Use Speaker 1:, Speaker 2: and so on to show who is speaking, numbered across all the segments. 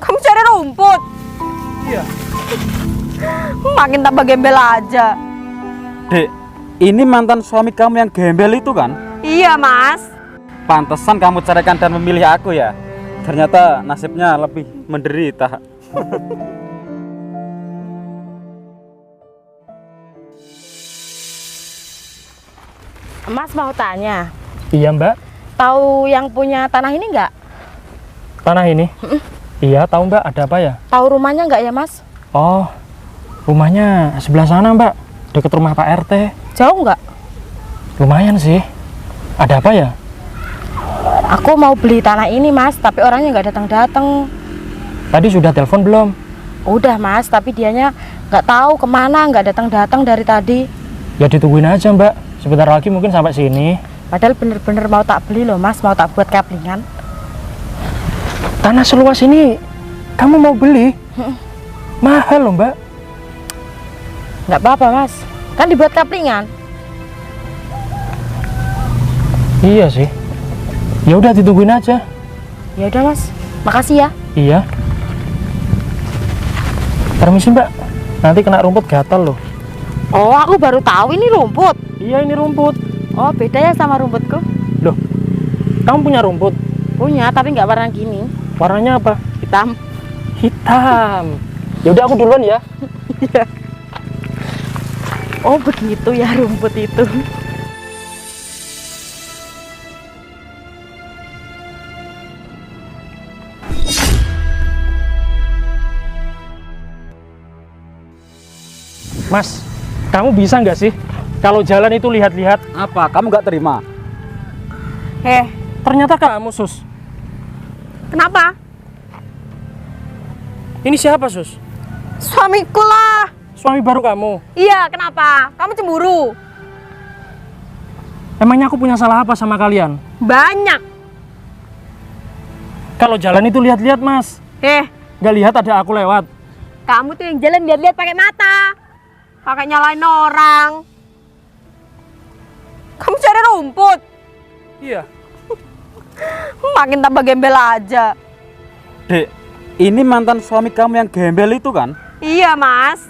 Speaker 1: Kamu cari rumput?
Speaker 2: Iya.
Speaker 1: Makin tambah gembel aja.
Speaker 3: Dek, ini mantan suami kamu yang gembel itu kan?
Speaker 1: Iya, Mas.
Speaker 3: Pantesan kamu ceraikan dan memilih aku ya. Ternyata nasibnya lebih menderita.
Speaker 4: Mas mau tanya,
Speaker 2: Iya Mbak,
Speaker 4: tahu yang punya tanah ini nggak?
Speaker 2: tanah ini? Iya tahu Mbak, ada apa ya?
Speaker 4: Tahu rumahnya nggak ya Mas?
Speaker 2: Oh, rumahnya sebelah sana Mbak, deket rumah Pak RT.
Speaker 4: Jauh nggak?
Speaker 2: Lumayan sih. Ada apa ya?
Speaker 4: Aku mau beli tanah ini Mas, tapi orangnya nggak datang-datang.
Speaker 2: Tadi sudah telepon belum?
Speaker 4: Udah Mas, tapi dianya nggak tahu kemana, nggak datang-datang dari tadi.
Speaker 2: Ya ditungguin aja Mbak, sebentar lagi mungkin sampai sini.
Speaker 4: Padahal bener-bener mau tak beli loh Mas, mau tak buat kaplingan.
Speaker 2: Tanah seluas ini kamu mau beli? Mahal loh Mbak.
Speaker 4: Nggak apa-apa Mas, kan dibuat kaplingan.
Speaker 2: Iya sih. Ya udah ditungguin aja.
Speaker 4: Ya udah Mas, makasih ya.
Speaker 2: Iya. Permisi Mbak, nanti kena rumput gatal loh.
Speaker 4: Oh, aku baru tahu ini rumput.
Speaker 2: Iya ini rumput.
Speaker 4: Oh, beda ya sama rumputku.
Speaker 2: Loh, kamu punya rumput?
Speaker 4: Punya, tapi nggak warna gini.
Speaker 2: Warnanya apa?
Speaker 4: Hitam.
Speaker 2: Hitam. Ya udah aku duluan ya.
Speaker 4: Iya. Oh, begitu ya rumput itu.
Speaker 2: Mas, kamu bisa nggak sih kalau jalan itu lihat-lihat?
Speaker 3: Apa? Kamu nggak terima?
Speaker 2: Ternyata kamu Sus.
Speaker 1: Kenapa?
Speaker 2: Ini siapa Sus?
Speaker 1: Suamiku lah.
Speaker 2: Suami baru kamu.
Speaker 1: Iya, kenapa? Kamu cemburu?
Speaker 2: Emangnya aku punya salah apa sama kalian?
Speaker 1: Banyak.
Speaker 2: Kalau jalan itu lihat-lihat Mas. Nggak lihat ada aku lewat.
Speaker 1: Kamu tuh yang jalan lihat-lihat pakai mata. Pakai nyalain orang. Kamu cari rumput?
Speaker 2: Iya.
Speaker 1: Makin tambah gembel aja.
Speaker 3: Dek, ini mantan suami kamu yang gembel itu kan?
Speaker 1: Iya, Mas.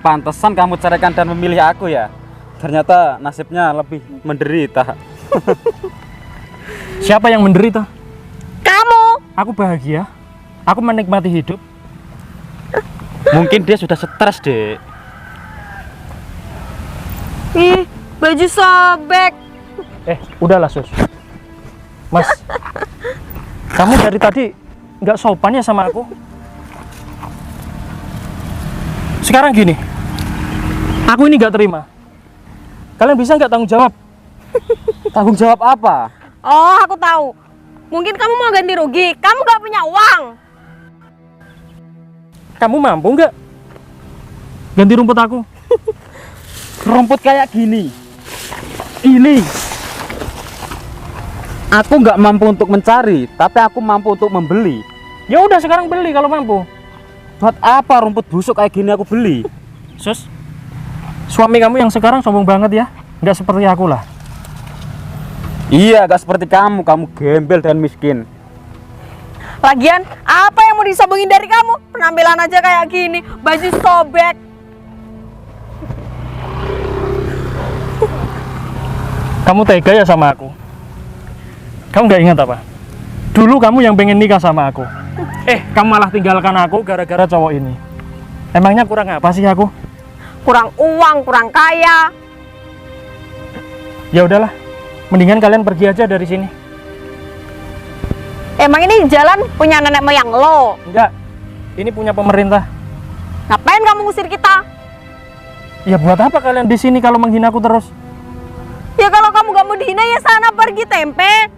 Speaker 3: Pantesan kamu ceraikan dan memilih aku ya. Ternyata nasibnya lebih menderita.
Speaker 2: Siapa yang menderita?
Speaker 1: Kamu.
Speaker 2: Aku bahagia. Aku menikmati hidup.
Speaker 3: Mungkin dia sudah stres, Dek.
Speaker 1: Ih, baju sobek.
Speaker 2: Udahlah Sus. Mas, kamu dari tadi nggak sopan ya sama aku. Sekarang gini, aku ini nggak terima. Kalian bisa nggak tanggung jawab?
Speaker 3: Tanggung jawab apa?
Speaker 1: Oh, aku tahu. Mungkin kamu mau ganti rugi. Kamu gak punya uang.
Speaker 2: Kamu mampu nggak ganti rumput aku?
Speaker 3: Rumput kayak gini. Ini. Aku nggak mampu untuk mencari, tapi aku mampu untuk membeli.
Speaker 2: Ya udah sekarang beli kalau mampu.
Speaker 3: Buat apa rumput busuk kayak gini aku beli?
Speaker 2: Sus, suami kamu yang sekarang sombong banget ya, nggak seperti aku lah.
Speaker 3: Iya, gak seperti kamu gembel dan miskin.
Speaker 1: Lagian, apa yang mau disombongin dari kamu? Penampilan aja kayak gini, baju sobek.
Speaker 2: Kamu tega ya sama aku? Kamu nggak ingat apa? Dulu kamu yang pengen nikah sama aku. Kamu malah tinggalkan aku gara-gara cowok ini. Emangnya kurang apa sih aku?
Speaker 1: Kurang uang, kurang kaya.
Speaker 2: Ya udahlah, mendingan kalian pergi aja dari sini.
Speaker 1: Emang ini jalan punya nenek moyang lo?
Speaker 2: Enggak, ini punya pemerintah.
Speaker 1: Ngapain kamu ngusir kita?
Speaker 2: Ya buat apa kalian di sini kalau menghina aku terus?
Speaker 1: Ya kalau kamu gak mau dihina ya sana pergi tempe.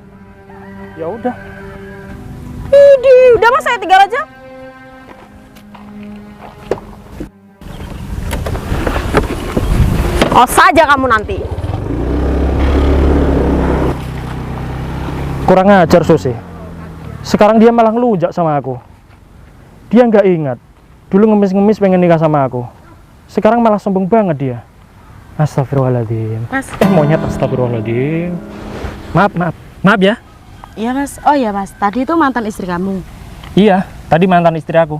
Speaker 2: Ya udah.
Speaker 1: Udah mas, saya tinggal aja. Oh saja kamu nanti.
Speaker 2: Kurang ajar Susi. Sekarang dia malah ngelunjak sama aku. Dia nggak ingat. Dulu ngemis-ngemis pengen nikah sama aku. Sekarang malah sombong banget dia. Astagfirullahaladzim.
Speaker 4: Mas.
Speaker 2: Monyet, astagfirullahaladzim. Maaf ya.
Speaker 4: Iya Mas. Oh iya Mas, tadi itu mantan istri kamu.
Speaker 2: Iya, Tadi mantan istri aku.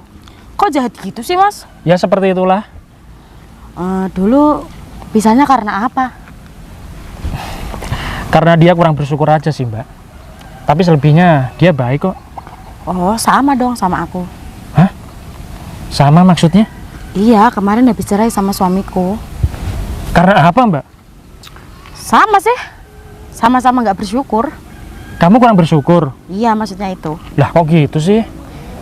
Speaker 4: Kok jahat gitu sih, Mas?
Speaker 2: Ya seperti itulah.
Speaker 4: Dulu pisahnya karena apa?
Speaker 2: Karena dia kurang bersyukur aja sih, Mbak. Tapi selebihnya dia baik kok.
Speaker 4: Oh, sama dong sama aku.
Speaker 2: Hah? Sama maksudnya?
Speaker 4: Iya, kemarin habis cerai sama suamiku.
Speaker 2: Karena apa, Mbak?
Speaker 4: Sama sih. Sama-sama nggak bersyukur.
Speaker 2: Kamu kurang bersyukur?
Speaker 4: Iya, maksudnya itu.
Speaker 2: Lah kok gitu sih?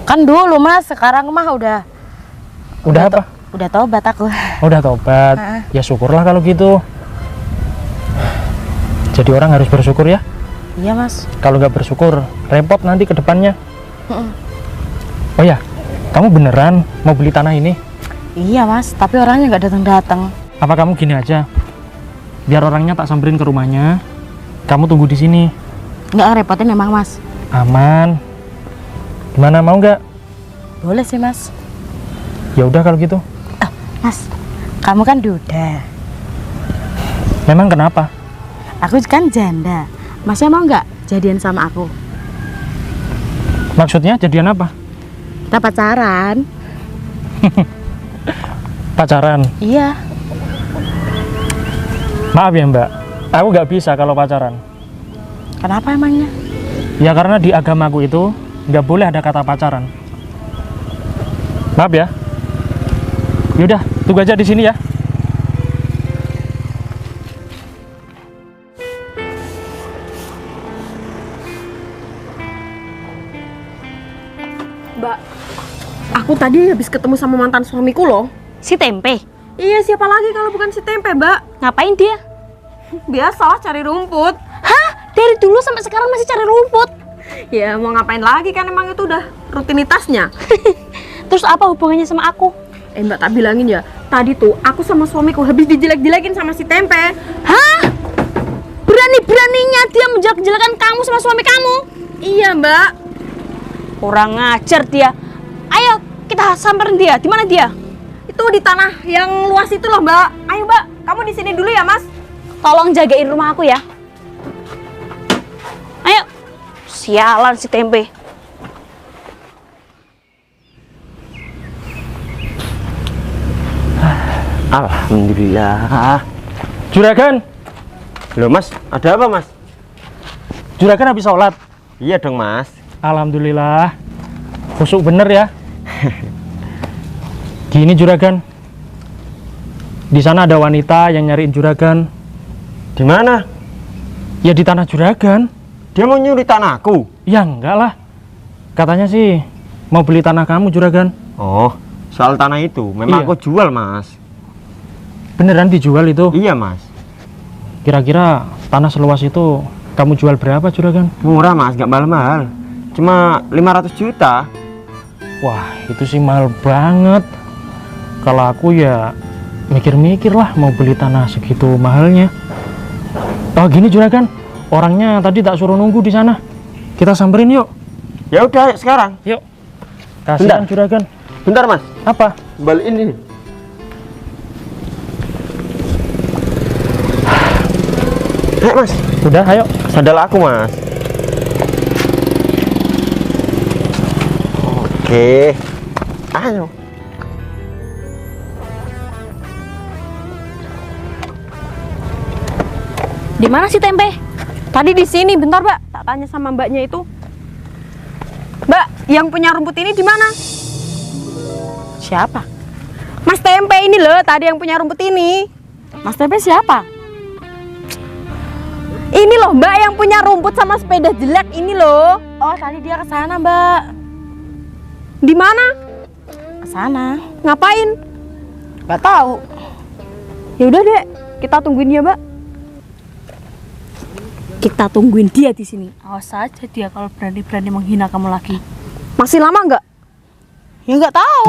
Speaker 4: Kan dulu, Mas. Sekarang mah
Speaker 2: Udah
Speaker 4: Udah
Speaker 2: apa?
Speaker 4: udah tobat aku.
Speaker 2: Udah tobat.
Speaker 4: Heeh.
Speaker 2: Ya syukurlah kalau gitu. Jadi orang harus bersyukur ya.
Speaker 4: Iya, Mas.
Speaker 2: Kalau nggak bersyukur, repot nanti ke depannya.
Speaker 4: Mm-mm.
Speaker 2: Oh ya, kamu beneran mau beli tanah ini?
Speaker 4: Iya, Mas. Tapi orangnya nggak datang-datang.
Speaker 2: Apa kamu gini aja? Biar orangnya tak samperin ke rumahnya. Kamu tunggu di sini.
Speaker 4: Nggak ngerepotin emang, Mas.
Speaker 2: Aman. Gimana, mau nggak?
Speaker 4: Boleh sih, Mas.
Speaker 2: Ya udah kalau gitu.
Speaker 4: Mas, kamu kan duda.
Speaker 2: Memang kenapa?
Speaker 4: Aku kan janda. Masnya mau nggak jadian sama aku?
Speaker 2: Maksudnya jadian apa?
Speaker 4: Kita pacaran.
Speaker 2: Pacaran.
Speaker 4: Iya.
Speaker 2: Maaf ya Mbak, aku nggak bisa kalau pacaran.
Speaker 4: Kenapa emangnya?
Speaker 2: Ya karena di agamaku itu nggak boleh ada kata pacaran. Maaf ya. Yaudah, tunggu aja di sini ya.
Speaker 1: Mbak, aku tadi habis ketemu sama mantan suamiku loh.
Speaker 4: Si Tempe.
Speaker 1: Iya, siapa lagi kalau bukan si Tempe, Mbak?
Speaker 4: Ngapain dia?
Speaker 1: Biasalah cari rumput.
Speaker 4: Hah? Dari dulu sampai sekarang masih cari rumput?
Speaker 1: Ya, mau ngapain lagi kan emang itu udah rutinitasnya.
Speaker 4: Terus apa hubungannya sama aku?
Speaker 1: Mbak, tak bilangin ya, tadi tuh aku sama suamiku habis dijelek-jelekin sama si Tempe.
Speaker 4: Hah? Berani-beraninya dia menjelek-jelekan kamu sama suami kamu?
Speaker 1: Iya, Mbak.
Speaker 4: Kurang ngajar dia. Ayo, kita samperin dia. Di mana dia?
Speaker 1: Itu di tanah yang luas itu loh, Mbak. Ayo, Mbak, kamu di sini dulu ya, Mas.
Speaker 4: Tolong jagain rumah aku ya. Ayo. Sialan si Tempe.
Speaker 5: Alhamdulillah.
Speaker 2: Juragan,
Speaker 5: Loh Mas, ada apa Mas?
Speaker 2: Juragan habis sholat.
Speaker 5: Iya dong Mas.
Speaker 2: Alhamdulillah. Khusyuk bener ya. Gini Juragan. Di sana ada wanita yang nyariin Juragan.
Speaker 5: Di mana?
Speaker 2: Ya di tanah Juragan.
Speaker 5: Dia mau nyuri tanahku?
Speaker 2: Ya enggak lah. Katanya sih mau beli tanah kamu Juragan.
Speaker 5: Oh, soal tanah itu memang
Speaker 2: Iya.
Speaker 5: aku jual Mas.
Speaker 2: Beneran dijual itu?
Speaker 5: Iya Mas.
Speaker 2: Kira-kira tanah seluas itu kamu jual berapa Juragan?
Speaker 5: Murah Mas, nggak mahal-mahal. Cuma 500 juta.
Speaker 2: Wah itu sih mahal banget. Kalau aku ya mikir-mikir lah mau beli tanah segitu mahalnya. Oh gini Juragan, orangnya tadi tak suruh nunggu di sana. Kita samperin yuk.
Speaker 5: Ya udah, ayo sekarang.
Speaker 2: Yuk. Kasihan Juragan.
Speaker 5: Bentar Mas,
Speaker 2: Apa?
Speaker 5: balikin ini. Ayo Mas,
Speaker 2: Udah ayo.
Speaker 5: sandal aku Mas. Oke. Ayo.
Speaker 1: Di mana si Tempe? Tadi di sini, bentar, Mbak. Tak tanya sama mbaknya itu. Mbak, yang punya rumput ini di mana?
Speaker 4: Siapa?
Speaker 1: Mas Tempe ini loh, tadi yang punya rumput ini.
Speaker 4: Mas Tempe siapa?
Speaker 1: Ini loh, Mbak, yang punya rumput sama sepeda jelek ini loh.
Speaker 4: Oh, tadi dia ke sana, Mbak.
Speaker 1: Di mana?
Speaker 4: Ke sana.
Speaker 1: Ngapain?
Speaker 4: Nggak tahu.
Speaker 1: Ya udah, Dek. Kita tungguin dia, Mbak. Kita tungguin dia di sini.
Speaker 4: Awas saja dia kalau berani-berani menghina kamu lagi.
Speaker 1: Masih lama nggak?
Speaker 4: Ya nggak tahu.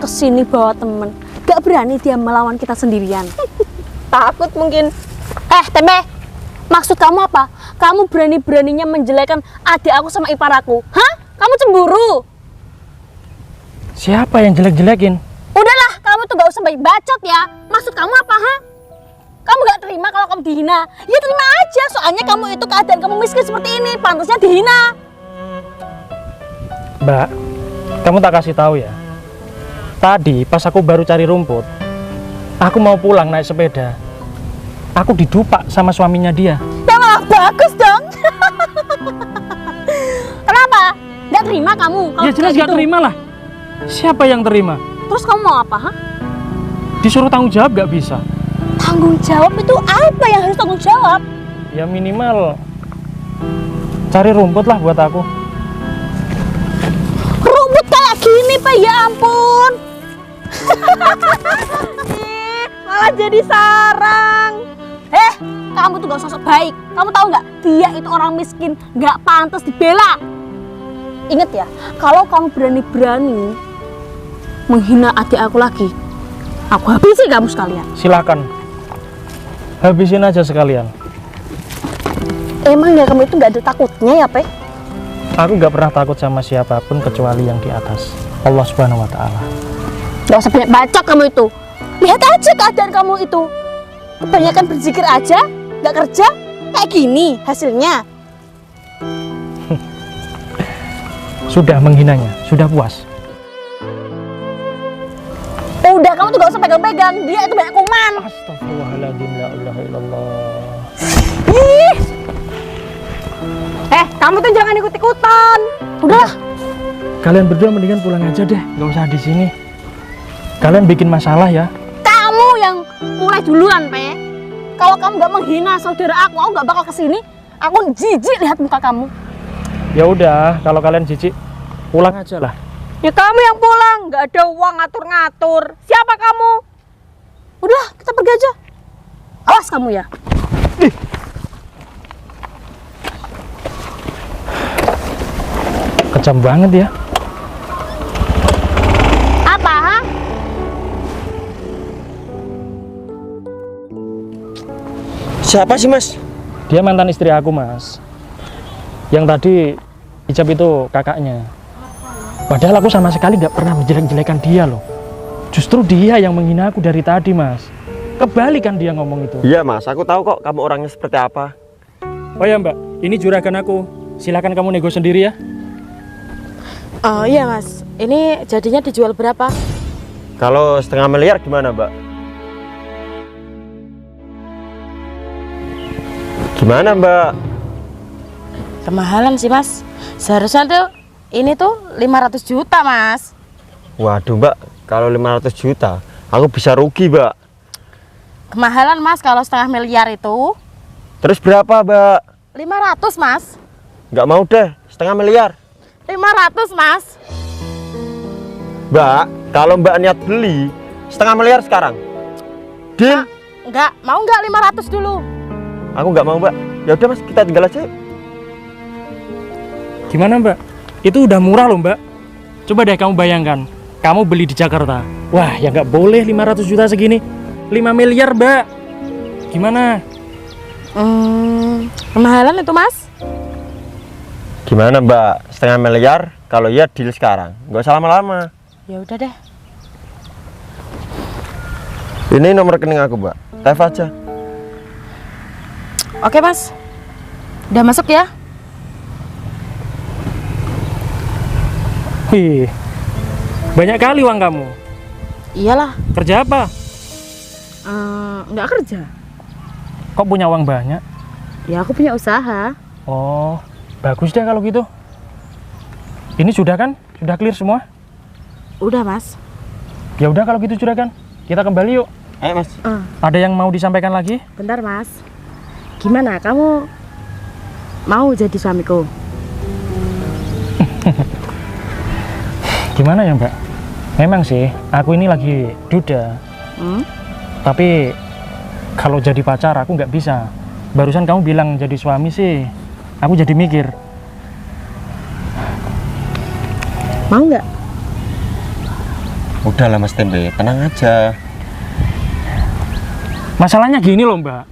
Speaker 1: Kesini bawa temen. Gak berani dia melawan kita sendirian. Takut mungkin.
Speaker 6: Tempe, maksud kamu apa? Kamu berani-beraninya menjelekkan adik aku sama ipar aku. Hah? Kamu cemburu?
Speaker 2: Siapa yang jelek-jelekin?
Speaker 6: Udahlah, kamu tuh gak usah banyak bacot ya. Maksud kamu apa, ha? Kamu gak terima kalau kamu dihina? Ya terima aja, soalnya kamu itu keadaan kamu miskin seperti ini, pantasnya dihina.
Speaker 2: Mbak, kamu tak kasih tahu ya. Tadi pas aku baru cari rumput, aku mau pulang naik sepeda. Aku didupak sama suaminya dia.
Speaker 6: Ya malah bagus dong. Kenapa? Nggak terima kamu? Kalau
Speaker 2: Ya jelas
Speaker 6: kayak
Speaker 2: gak terima lah. Siapa yang terima?
Speaker 6: Terus kamu mau apa? Ha?
Speaker 2: Disuruh tanggung jawab gak bisa.
Speaker 6: Tanggung jawab itu apa yang harus tanggung jawab?
Speaker 2: Ya minimal cari rumput lah buat aku.
Speaker 6: Rumput kayak gini, Pak, ya ampun. Ih, malah jadi sarang. Kamu tuh gak sosok baik. Kamu tahu nggak? Dia itu orang miskin, nggak pantas dibela. Ingat ya, kalau kamu berani-berani menghina adik aku lagi, aku habisi kamu sekalian.
Speaker 2: Silakan. Habisin aja sekalian.
Speaker 6: Emang ya kamu itu nggak ada takutnya ya, Pe?
Speaker 2: Aku gak pernah takut sama siapapun kecuali yang di atas, Allah Subhanahu wa Ta'ala.
Speaker 6: Gak usah banyak bacot kamu itu. Lihat aja keadaan kamu itu. Kebanyakan berzikir aja, nggak kerja, kayak gini hasilnya.
Speaker 2: Sudah menghinanya, sudah puas.
Speaker 6: Udah, kamu tuh gak usah pegang-pegang. Dia itu banyak kuman.
Speaker 2: Astagfirullahaladzim, la ilaha illallah.
Speaker 6: Ih,
Speaker 1: Kamu tuh jangan ikut-ikutan.
Speaker 6: udah.
Speaker 2: Kalian berdua mendingan pulang aja deh, gak usah di sini. Kalian bikin masalah ya.
Speaker 6: Kamu yang mulai duluan, Pe. Kalau kamu nggak menghina saudara aku nggak bakal kesini. Aku jijik lihat muka kamu.
Speaker 2: Ya udah, kalau kalian jijik, pulang aja lah.
Speaker 1: Ya kamu yang pulang, nggak ada uang ngatur-ngatur. Siapa kamu?
Speaker 6: Udah, kita pergi aja. Awas kamu ya.
Speaker 2: Kejam banget ya.
Speaker 6: Apa, ha?
Speaker 5: Siapa sih mas?
Speaker 2: Dia mantan istri aku, Mas. Yang tadi Ijab itu kakaknya. Padahal aku sama sekali nggak pernah menjelek-jelekan dia loh. Justru dia yang menghina aku dari tadi, Mas. Kebalikan dia ngomong itu.
Speaker 5: Iya mas, aku tahu kok kamu orangnya seperti apa.
Speaker 2: Oh ya Mbak, ini juragan aku. Silakan kamu nego sendiri ya.
Speaker 4: Oh iya mas, ini jadinya dijual berapa?
Speaker 5: Kalau 1,5 miliar gimana mbak? Gimana mbak?
Speaker 4: Kemahalan sih mas. Seharusnya tuh ini tuh 500 juta mas.
Speaker 5: Waduh mbak, kalau 500 juta aku bisa rugi mbak.
Speaker 4: Kemahalan mas kalau 1,5 miliar itu.
Speaker 5: Terus berapa mbak?
Speaker 4: 500 mas.
Speaker 5: Nggak mau deh, 1,5 miliar.
Speaker 4: 500 mas.
Speaker 5: Mbak, kalau mbak niat beli 1,5 miliar sekarang. Deal?
Speaker 4: Enggak, mau enggak 500 dulu?
Speaker 5: Aku nggak mau mbak. Ya udah mas, kita tinggal aja.
Speaker 2: Gimana Mbak? Itu udah murah loh Mbak. Coba deh kamu bayangkan, kamu beli di Jakarta. Wah, ya nggak boleh 500 juta segini. 5 miliar Mbak. Gimana?
Speaker 4: Kemahalan itu mas.
Speaker 5: Gimana mbak? 1,5 miliar? Kalau iya deal sekarang. Nggak usah lama-lama.
Speaker 4: Ya udah deh.
Speaker 5: Ini nomor rekening aku mbak. Tap aja.
Speaker 4: Oke mas. Udah masuk ya?
Speaker 2: Wih, banyak kali uang kamu.
Speaker 4: Iyalah.
Speaker 2: Kerja apa?
Speaker 4: Enggak kerja.
Speaker 2: Kok punya uang banyak?
Speaker 4: Ya aku punya usaha.
Speaker 2: Oh, bagus deh kalau gitu. Ini sudah kan? Sudah clear semua?
Speaker 4: Udah mas.
Speaker 2: Ya udah kalau gitu juragan, kita kembali yuk.
Speaker 5: Ayo mas.
Speaker 2: Ada yang mau disampaikan lagi?
Speaker 4: Bentar mas. Gimana kamu mau jadi suamiku?
Speaker 2: Gimana ya Mbak? Memang sih, aku ini lagi duda. Tapi kalau jadi pacar aku nggak bisa. Barusan kamu bilang jadi suami sih, aku jadi mikir.
Speaker 4: Mau nggak?
Speaker 5: Udahlah mas Tempe, tenang aja.
Speaker 2: Masalahnya gini loh Mbak.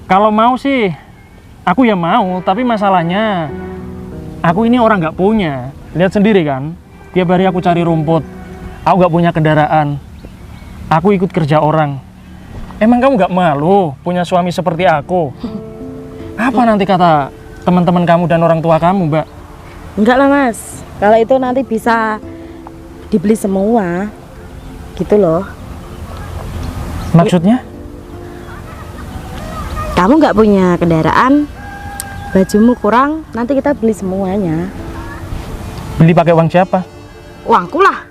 Speaker 2: Kalau mau sih, aku ya mau. Tapi masalahnya, aku ini orang nggak punya. Lihat sendiri kan, tiap hari aku cari rumput. Aku nggak punya kendaraan. Aku ikut kerja orang. Emang kamu nggak malu punya suami seperti aku? Apa nanti kata teman-teman kamu dan orang tua kamu, Mbak?
Speaker 4: Enggak lah mas. Kalau itu nanti bisa dibeli semua. Gitu loh.
Speaker 2: Maksudnya?
Speaker 4: Kamu nggak punya kendaraan, bajumu kurang, nanti kita beli semuanya.
Speaker 2: Beli pakai uang siapa?
Speaker 4: Uangku lah.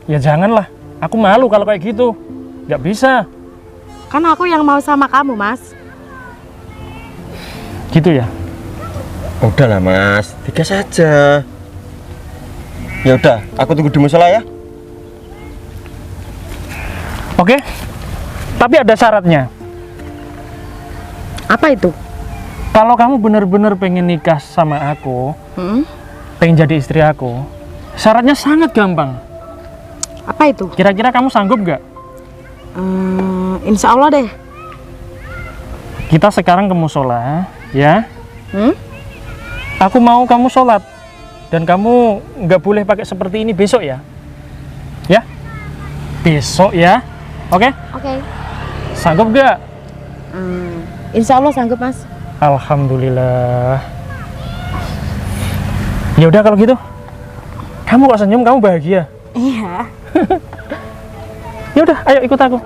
Speaker 2: Ya janganlah. Aku malu kalau kayak gitu. Nggak bisa.
Speaker 4: Kan aku yang mau sama kamu, Mas.
Speaker 2: Gitu ya?
Speaker 5: Udahlah Mas, 3 saja. Ya udah, aku tunggu di musola ya.
Speaker 2: Oke. Tapi ada syaratnya.
Speaker 4: Apa itu?
Speaker 2: Kalau kamu benar-benar pengen nikah sama aku, pengen jadi istri aku, syaratnya sangat gampang.
Speaker 4: Apa itu?
Speaker 2: Kira-kira kamu sanggup nggak?
Speaker 4: Insya Allah deh.
Speaker 2: Kita sekarang ke musola, ya.
Speaker 4: Hmm?
Speaker 2: Aku mau kamu sholat. Dan kamu nggak boleh pakai seperti ini besok ya. Ya? Besok ya. Oke?
Speaker 4: Oke.
Speaker 2: Sanggup nggak?
Speaker 4: Insya Allah sanggup, Mas.
Speaker 2: Alhamdulillah. Ya udah kalau gitu. Kamu kok senyum, kamu bahagia.
Speaker 4: Iya.
Speaker 2: Ya udah, ayo ikut aku.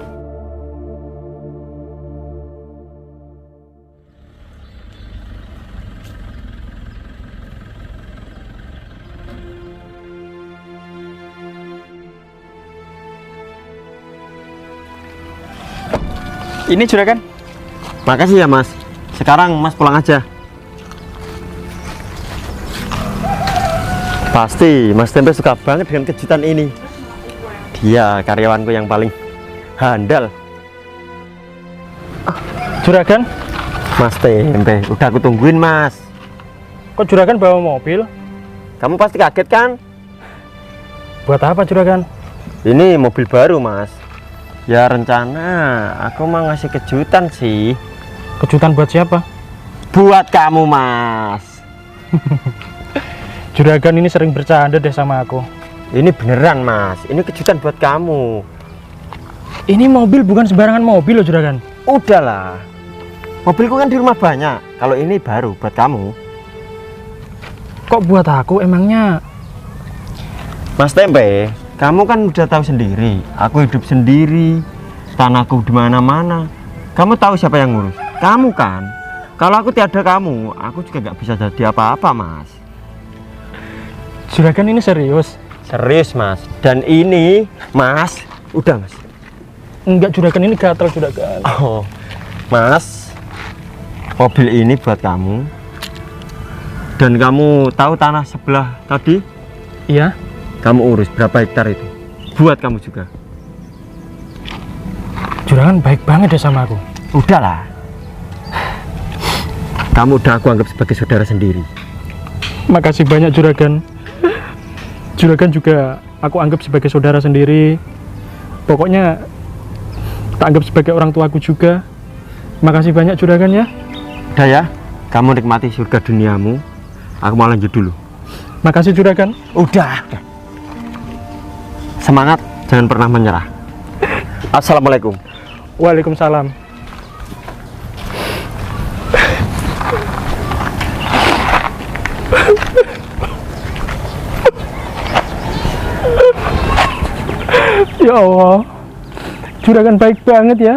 Speaker 3: Ini juragan.
Speaker 5: Makasih ya Mas. Sekarang Mas pulang aja. Pasti Mas Tempe suka banget dengan kejutan ini. Dia karyawanku yang paling handal.
Speaker 2: Juragan,
Speaker 5: Mas Tempe, udah aku tungguin Mas.
Speaker 2: kok juragan bawa mobil?
Speaker 5: Kamu pasti kaget kan?
Speaker 2: Buat apa juragan?
Speaker 5: Ini mobil baru Mas. Ya rencana aku mau ngasih kejutan sih.
Speaker 2: Kejutan buat siapa?
Speaker 5: Buat kamu Mas.
Speaker 2: Juragan ini sering bercanda deh sama aku.
Speaker 5: Ini beneran Mas. Ini kejutan buat kamu.
Speaker 2: Ini mobil bukan sembarangan mobil loh juragan.
Speaker 5: Udahlah. Mobilku kan di rumah banyak. Kalau ini baru buat kamu.
Speaker 2: Kok buat aku emangnya?
Speaker 5: Mas Tempe, kamu kan udah tahu sendiri. Aku hidup sendiri. Tanahku di mana-mana. Kamu tahu siapa yang ngurus? Kamu kan. Kalau aku tiada kamu, aku juga nggak bisa jadi apa-apa Mas.
Speaker 2: Juragan ini serius?
Speaker 5: Serius Mas. Dan ini Mas, udah Mas.
Speaker 2: Enggak juragan, ini gatel juragan.
Speaker 5: Oh, Mas, mobil ini buat kamu. Dan kamu tahu tanah sebelah tadi?
Speaker 2: Iya.
Speaker 5: Kamu urus berapa hektar itu? Buat kamu juga.
Speaker 2: Juragan baik banget deh sama aku.
Speaker 5: Udahlah. Kamu udah aku anggap sebagai saudara sendiri.
Speaker 2: Makasih banyak juragan. Juragan juga aku anggap sebagai saudara sendiri. Pokoknya tak anggap sebagai orang tuaku juga. Makasih banyak juragan ya.
Speaker 5: Udah ya, kamu nikmati surga duniamu. Aku mau lanjut dulu.
Speaker 2: Makasih juragan.
Speaker 5: Udah. Semangat, jangan pernah menyerah. Assalamualaikum.
Speaker 2: Waalaikumsalam. Ya Allah, juragan baik banget ya.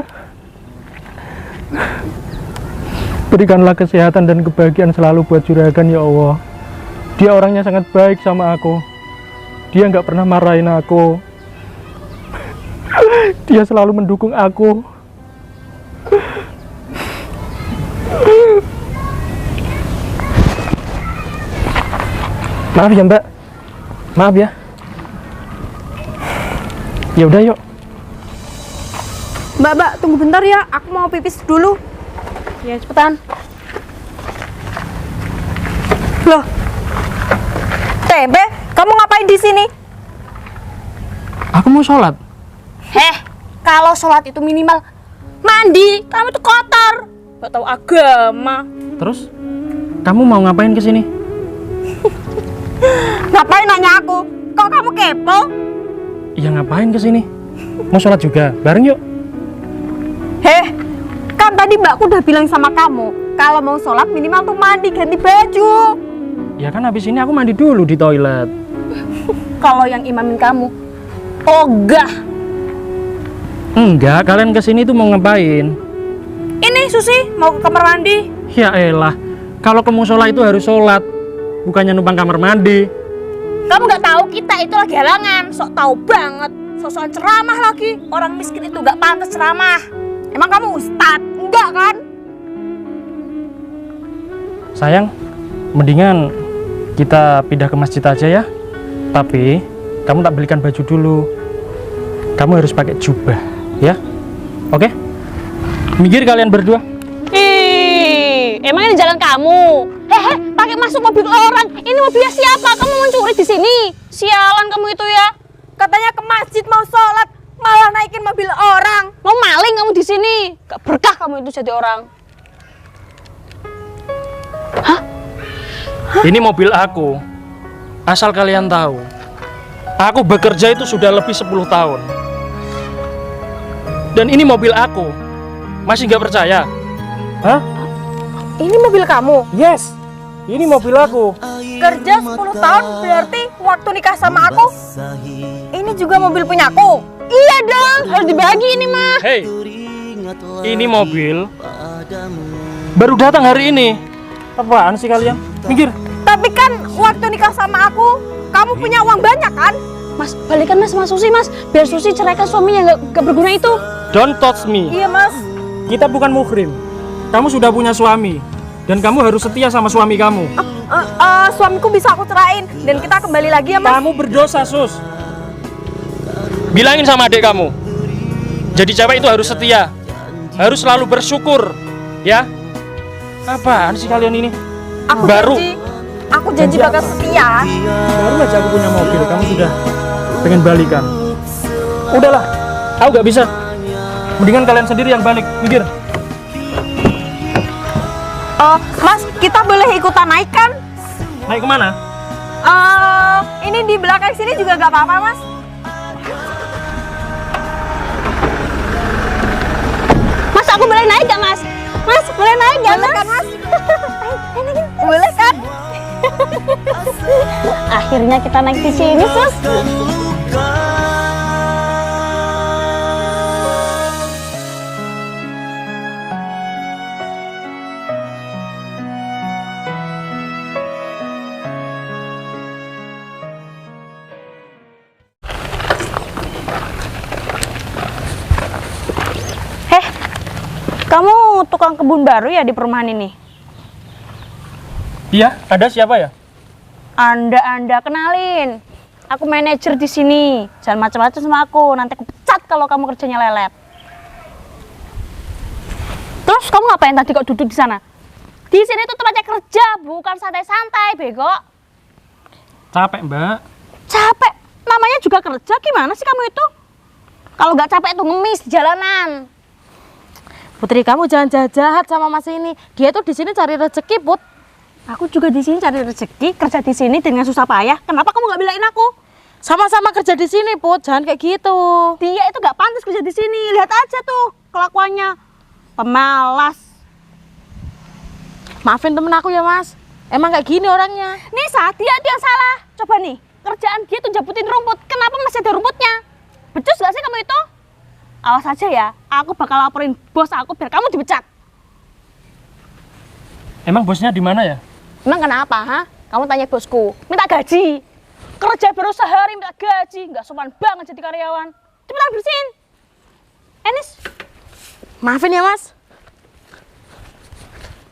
Speaker 2: Berikanlah kesehatan dan kebahagiaan selalu buat juragan ya Allah. Dia orangnya sangat baik sama aku. Dia nggak pernah marahin aku. Dia selalu mendukung aku. Maaf ya Mbak. Maaf ya. Ya udah yuk.
Speaker 1: Mbak, tunggu bentar ya. Aku mau pipis dulu. Ya, cepetan. Loh. Tempe, kamu ngapain di sini?
Speaker 2: Aku mau sholat.
Speaker 6: Kalau sholat itu minimal mandi. Kamu itu kotor. Gak tahu agama.
Speaker 2: Terus kamu mau ngapain ke sini?
Speaker 6: Ngapain nanya aku? Kok kamu kepo?
Speaker 2: Ya ngapain ke sini? Mau sholat juga? Bareng yuk.
Speaker 6: Kan tadi mbakku udah bilang sama kamu, kalau mau sholat minimal tuh mandi, ganti baju.
Speaker 2: Ya kan habis ini aku mandi dulu di toilet.
Speaker 6: kalau yang imamin kamu ogah.
Speaker 2: Enggak, kalian kesini tuh mau ngapain?
Speaker 6: Ini Susi mau ke kamar mandi.
Speaker 2: Ya elah, kalau ke musola itu harus sholat, bukannya numpang kamar mandi.
Speaker 6: Kamu nggak tahu kita itu lagi halangan, sok tahu banget, sok ceramah lagi. Orang miskin itu nggak pantas ceramah. Emang kamu ustadz? Enggak kan?
Speaker 2: Sayang, mendingan kita pindah ke masjid aja ya. Tapi kamu tak belikan baju dulu. Kamu harus pakai jubah, ya? Oke? Minggir kalian berdua.
Speaker 6: Ih, emang ini jalan kamu? Hehe, pakai masuk mobil orang. Ini mobilnya siapa? Kamu mencuri di sini? Sialan kamu itu ya. Katanya ke masjid mau sholat, malah naikin mobil orang. Mau maling kamu di sini? Gak berkah kamu itu jadi orang.
Speaker 2: Ini mobil aku. Asal kalian tahu, aku bekerja itu sudah lebih 10 tahun. Dan ini mobil aku. Masih nggak percaya? Hah?
Speaker 6: Ini mobil kamu?
Speaker 2: Yes. Ini mobil aku.
Speaker 6: Kerja 10 tahun berarti waktu nikah sama aku ini juga mobil punyaku? Iya dong, harus dibagi ini mah.
Speaker 2: Hey, ini mobil baru datang hari ini. Apaan sih kalian? Minggir.
Speaker 6: Tapi kan waktu nikah sama aku kamu punya uang banyak kan? Mas, balikan mas sama Susi mas, biar Susi ceraikan suaminya gak berguna itu.
Speaker 2: Don't touch me.
Speaker 6: Iya mas.
Speaker 2: Kita bukan muhrim. Kamu sudah punya suami dan kamu harus setia sama suami kamu.
Speaker 6: Suamiku bisa aku cerain dan kita kembali lagi ya mas.
Speaker 2: Kamu berdosa, Sus. Bilangin sama adik kamu. Jadi cewek itu harus setia. Harus selalu bersyukur, ya. Apaan sih kalian ini?
Speaker 6: Aku janji bakal setia.
Speaker 2: Baru aja aku punya mobil, kamu sudah pengen balikan. Udahlah, aku gak bisa. Mendingan kalian sendiri yang balik. Minggir.
Speaker 6: Mas, kita boleh ikutan naik kan?
Speaker 2: Naik kemana?
Speaker 6: Ini di belakang sini juga gak apa-apa mas. Mas, aku boleh naik gak mas? Mas, boleh naik gak mas? Kan, mas? Boleh kan? Akhirnya kita naik di sini, Sus. Kamu tukang kebun baru ya di perumahan ini?
Speaker 2: Iya, ada siapa ya?
Speaker 6: Anda kenalin. Aku manajer di sini. Jangan macam-macam sama aku, nanti aku pecat kalau kamu kerjanya lelet. Terus kamu ngapain tadi kok duduk di sana? Di sini tuh tempatnya kerja, bukan santai-santai, bego.
Speaker 2: Capek, Mbak.
Speaker 6: Capek? Namanya juga kerja, gimana sih kamu itu? Kalau nggak capek tuh ngemis di jalanan.
Speaker 4: Putri, kamu jangan jahat sama Mas ini. Dia tuh di sini cari rezeki, Put.
Speaker 6: Aku juga di sini cari rezeki, kerja di sini dengan susah payah. Kenapa kamu nggak belain aku?
Speaker 4: Sama-sama kerja di sini, Put. Jangan kayak gitu.
Speaker 6: Dia itu nggak pantas kerja di sini. Lihat aja tuh kelakuannya, pemalas.
Speaker 4: Maafin temen aku ya, Mas. Emang kayak gini orangnya.
Speaker 6: Nih saat dia tuh yang salah. Coba nih, kerjaan dia tuh jabutin rumput. Kenapa masih ada rumputnya? Becus gak sih kamu itu? Awas aja ya, aku bakal laporin bos aku biar kamu dipecat.
Speaker 2: Emang bosnya di mana ya?
Speaker 6: Emang kenapa, ha? Kamu tanya bosku, minta gaji. Kerja baru sehari minta gaji, nggak sopan banget jadi karyawan. Cepetan bersihin. Enis.
Speaker 4: Maafin ya, Mas.